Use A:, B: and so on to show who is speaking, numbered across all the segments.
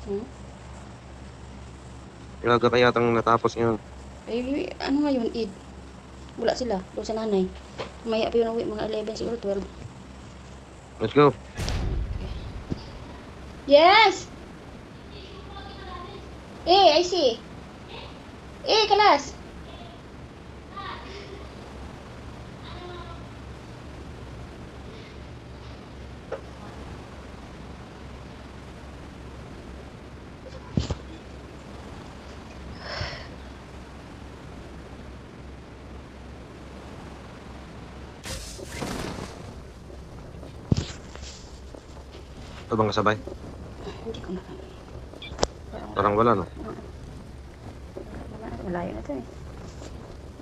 A: Hmm?
B: Ilaga kaya tang natapos ngayon.
A: Eh, ano ngayon, Eid? Wala sila, doon sa nanay. Maya pa yun uwi, mga 11 siguro, 12.
B: Let's go.
A: Yes! I see. Kalas!
B: Ito bang kasabay?
A: Hindi ko makakita.
B: Parang wala, no?
A: Malayo na ito eh.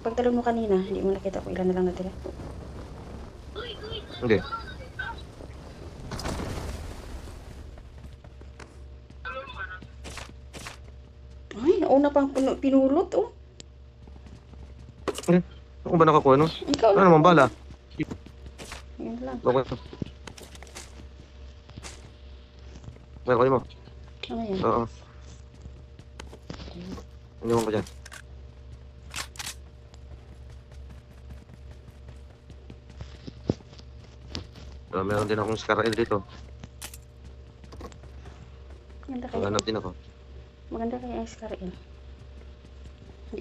A: Pagtalon mo kanina, hindi mo nakita kung ilan na lang natira.
B: Hindi.
A: Ay, nauna pang pinulot oh.
B: Eh, ako ba nakakuha, no?
A: Ikaw
B: Ano
A: lang.
B: naman bala?
A: Yun lang.
B: Okay. Meron ko mo.
A: Ano yan?
B: Oo. Iniwan ko dyan. So, meron din akong Scar L dito.
A: Maganda kayo.
B: Maghanap din ako.
A: Maganda kayo ang Scar-L.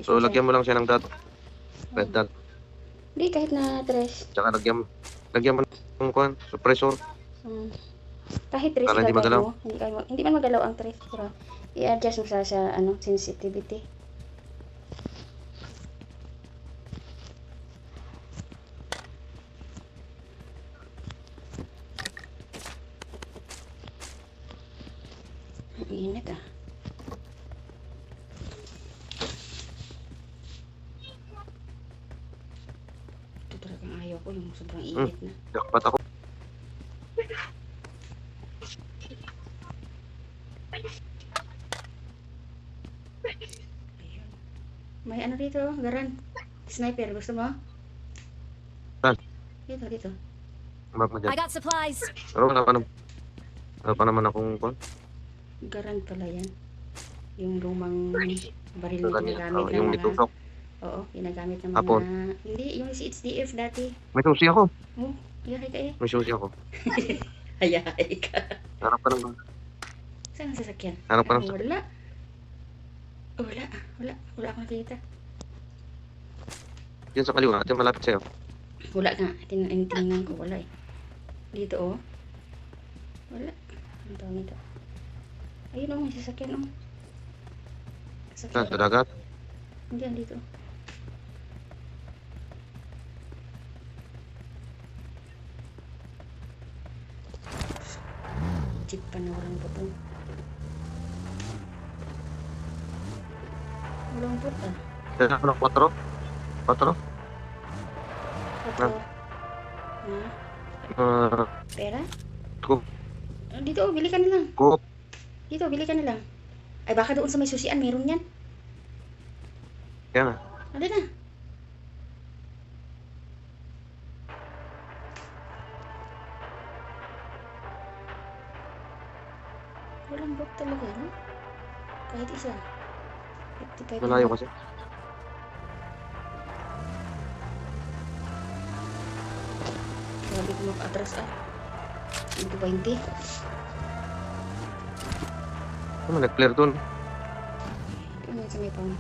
B: So, lagyan mo lang siya ng dot. Red dot.
A: Hindi, kahit na dress.
B: Tsaka lagyan mo ng kuhan, suppressor.
A: Kahit dress
B: Para hindi
A: ilagay
B: magalaw.
A: mo. Hindi man magalaw ang dress. Pero i-adjust mo sa ano, sensitivity. Ang init ah. Ito talagang ayaw ko, yung sobrang init na.
B: Jackpot ako.
A: Ayun. May ano dito, garan. Sniper, gusto mo?
B: Saan?
A: Dito.
B: Map mo dyan.
C: I got supplies.
B: Pero wala pa naman akong kuhan.
A: Garan pala yan. Yung lumang baril na
B: Ganyan.
A: ginagamit ng
B: Yung
A: mga...
B: nitusok.
A: Oo, ginagamit ng mga...
B: Hapon.
A: Hindi, yung si HDF dati.
B: May susi ako.
A: Oh, yahay ka eh.
B: May susi ako.
A: Hayahay ka.
B: Harap ka lang.
A: Saan ang sasakyan?
B: Harap ka lang.
A: Wala. Wala akong nakita.
B: Yan sa kaliwa. Ito yung malapit sa'yo.
A: Wala nga. Tingnan ko. Wala eh. Dito oh. Wala. Ang tawag nito. Ayun oh, may sasakyan oh.
B: Saan? Sa dagat?
A: Diyan dito. Jeep pa na walang butong. Walang butong.
B: Saan ako ng 4? 4?
A: Ito. Pera?
B: Coop.
A: Dito oh, bili ka na lang.
B: Coop.
A: Dito, bili ka na lang. Ay, baka doon sa may susian, meron yan.
B: Kaya nga.
A: Ano na? Walang bot talaga, no? Kahit isa. 55
B: Malayo kasi.
A: Grabe ko mag-atras ah. 20.
B: Ano, nag-clear dun.
A: Ano sa may pang?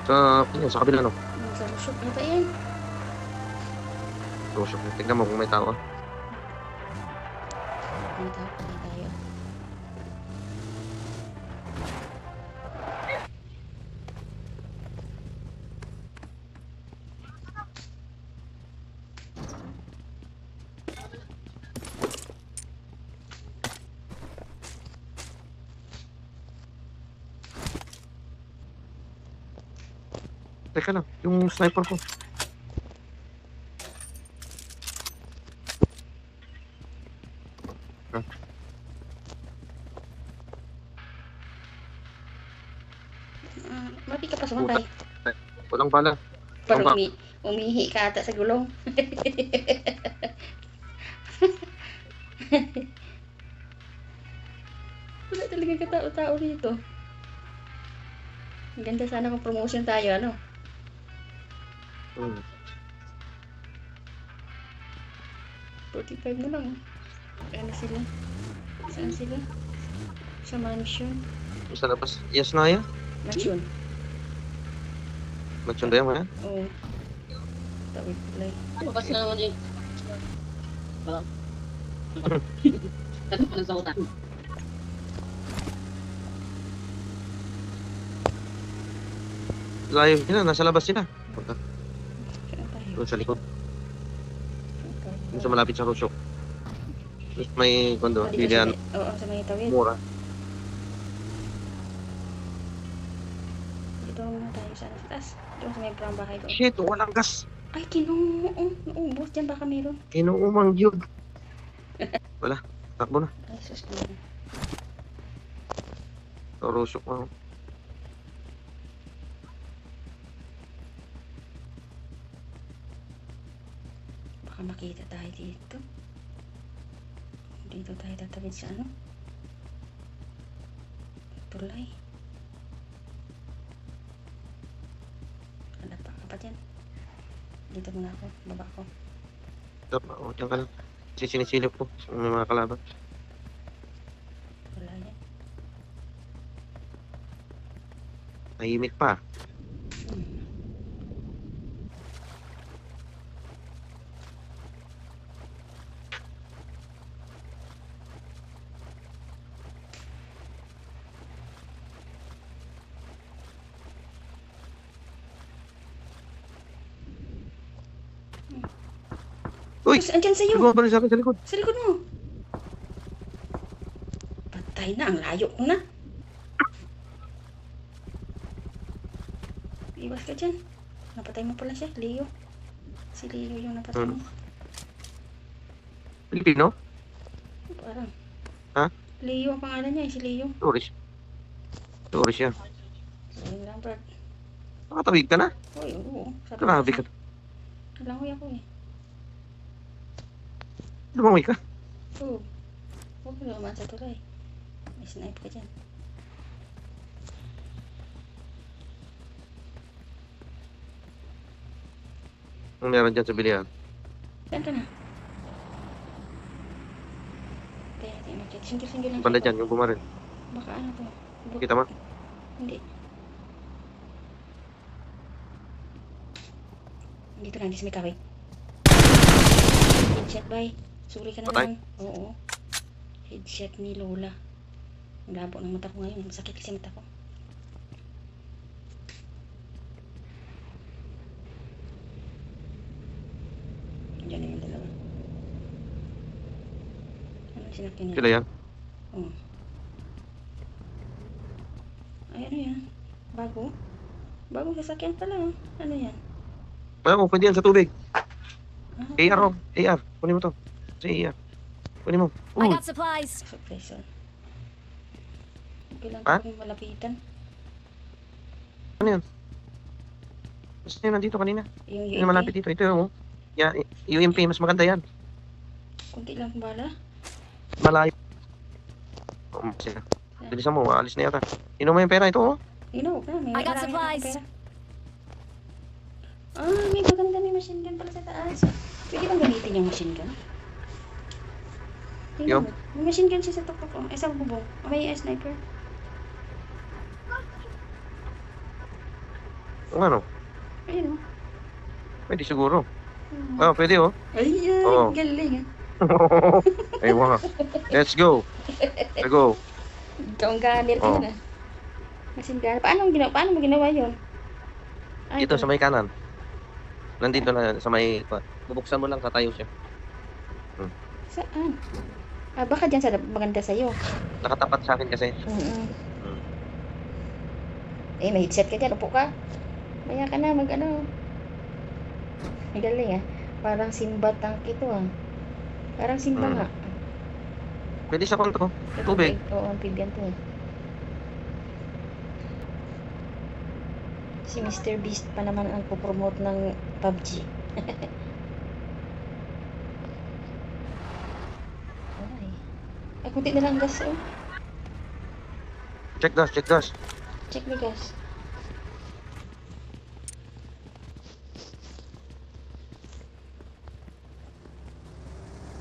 B: Sa kabila, no?
A: Sa lusok na ba yan?
B: Tusok. Tingnan mo kung may tao.
A: Ano tayo?
B: Teka lang, yung sniper ko.
A: Mapi ka pa sumakay.
B: Walang bala.
A: Parang umihi ka ata sa gulong. Wala talaga katao-tao rito. Ang ganda sana kung promotion tayo, ano?
B: Hmm.
A: 45 na lang. Ano sila? Saan sila? Sa mansion.
B: Sa labas. Yes na yan.
A: Mansion.
B: Magsundayan mo yan.
A: Oo. Tawid tulay.
C: Bukas na naman yun. Ano pa sa utang?
B: Layo sila. Nasa labas sila. Punta.
A: Saan tayo?
B: Doon sa likod.
A: Saan tayo?
B: Doon sa malapit sa Rusok. Tapos may kondo.
A: Ah, dito sa
B: Bilian.
A: may- Oo, sa may tawid.
B: Mura.
A: Dito muna tayo sa taas. Dito sa may parang bahay doon.
B: Shit, walang gas.
A: Ay, kinuo. Naubos. Diyan baka meron.
B: Kinuumang yun. Wala. Takbo na.
A: Ay, sus ko.
B: Sa Rusok mo.
A: Baka makita tayo dito. Dito tayo tatawid sa ano? Tulay. Hanap pa ka pa dyan. Dito muna ako. Baba ako.
B: O, diyan ka lang. Sinisilip ko. May mga kalaban.
A: Wala yan.
B: Tahimik pa.
A: Hmm.
B: Uy!
A: Sus, andyan sa'yo.
B: Lumabas sa akin sa likod.
A: Sa likod mo. Patay na. Ang layo ko na. Iwas ka dyan. Napatay mo pala siya. Leo. Si Leo yung napatay mo.
B: Pilipino?
A: Parang.
B: Ha?
A: Leo ang pangalan niya. Si Leo.
B: Tourist. Tourist yan.
A: Ayun lang, Brad.
B: Nakatawid ka na?
A: Uy, oo. Sabi
B: Grabe
A: ko
B: ka.
A: Langoy ako eh.
B: Lumangoy ka.
A: Oo. Huwag mo naman sa tulay. May snipe ka dyan.
B: Ang meron dyan sa bilihan.
A: Saan ka na? Tayo natin mag-check. Single-single lang.
B: Banda
A: siya.
B: dyan, yung bumaril.
A: Baka ano to?
B: Kita mo?
A: Hindi. Dito lang, di sa may kahoy. Headshot, bye. Sorry ka na
B: Patay?
A: naman. Oo. Headshot ni Lola. Ang labo ng mata ko ngayon. Masakit kasi mata ko. Diyan na yung dalawa. Ano sinakyan niya?
B: Sila yan.
A: Oo. Ay, ano yan? Bago? Bagong sasakyan pala. Oh. Ano yan?
B: Wala mo, pwede yan sa tubig.
A: Ah,
B: AR, oh. AR. Kunin mo to. Sa AR. Kunin mo.
D: I
B: Uy,
D: got supplies.
A: suppressor. Okay lang
B: Ha?
A: kung malapitan.
B: ano yan? Basta yun, nandito kanina.
A: Yung
B: Yun, malapit dito. Ito yung, yan, UMP, mas maganda yan.
A: Kunti lang bala.
B: Malayo. Sila. Bilisan mo, alis na yata. Inom mo yung pera ito, oh.
A: Ino, ka. May
D: I got
A: marami
D: supplies.
A: akong pera. Ah, may maganda may machine gun pala sa taas. Pwede bang gamitin yung machine gun? Tingnan
B: Yung?
A: mo. May machine gun siya sa tuktok ko. Sa bubong. May sniper.
B: O ano?
A: Ayun o.
B: Pwede siguro.
A: Hmm.
B: Oh, pwede, oh.
A: Ay,
B: Oo.
A: galing ah.
B: Ay, wow. Let's go. Let's go.
A: Ikaw ang gamer ka
B: Oo.
A: na. Machine gun. Paano mo ginawa yun? Ay,
B: Dito sa may kanan. Nandito na sa may... Bubuksan mo lang, tatayo siya.
A: Saan? Ah, baka dyan sa maganda sa'yo.
B: Nakatapat sa akin kasi.
A: Mm-mm.
B: Hmm.
A: Eh, may headset ka dyan. Upo ka. Maya ka na, mag-ano. Ang galing ah. Parang Simba tank ito ah. Parang Simba
B: Mm.
A: nga.
B: Pwede sa konto. Tubig.
A: Oo, ang pigyan to eh. Si Mr. Beast pa naman ang pupromote ng PUBG. Ay. Ay, kunti na lang gas oh.
B: Check gas, check gas.
A: Check me guys.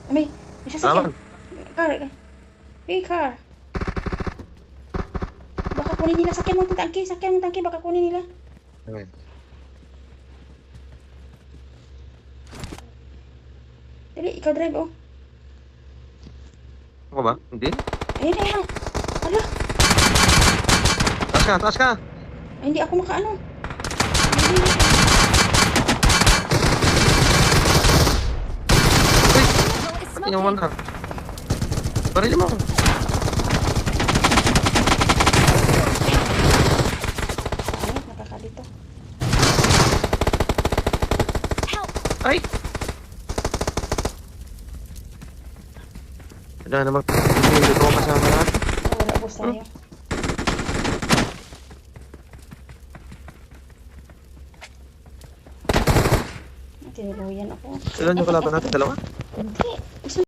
A: May sasakyan.
B: Laban.
A: Car. Hey, car. Baka kunin nila. Sakyan mo ang tangke. Sakyan mo ang tangke. Baka kunin nila.
B: Okay.
A: Dali, ikaw drive, oh.
B: Ako ba? Hindi.
A: Ayun na yan. Ala,
B: Taas ka, taas ka.
A: ay, hindi ako makaano.
B: Uy, pati yung mana. Barili mo.
A: Ay, nakakalito.
B: Ay! Wala naman. Hindi ko kasama na.
A: Oh, wala boss tayo. Tinuluyan ako.
B: Ilan yung kalaban natin? Dalawa?
A: Hindi.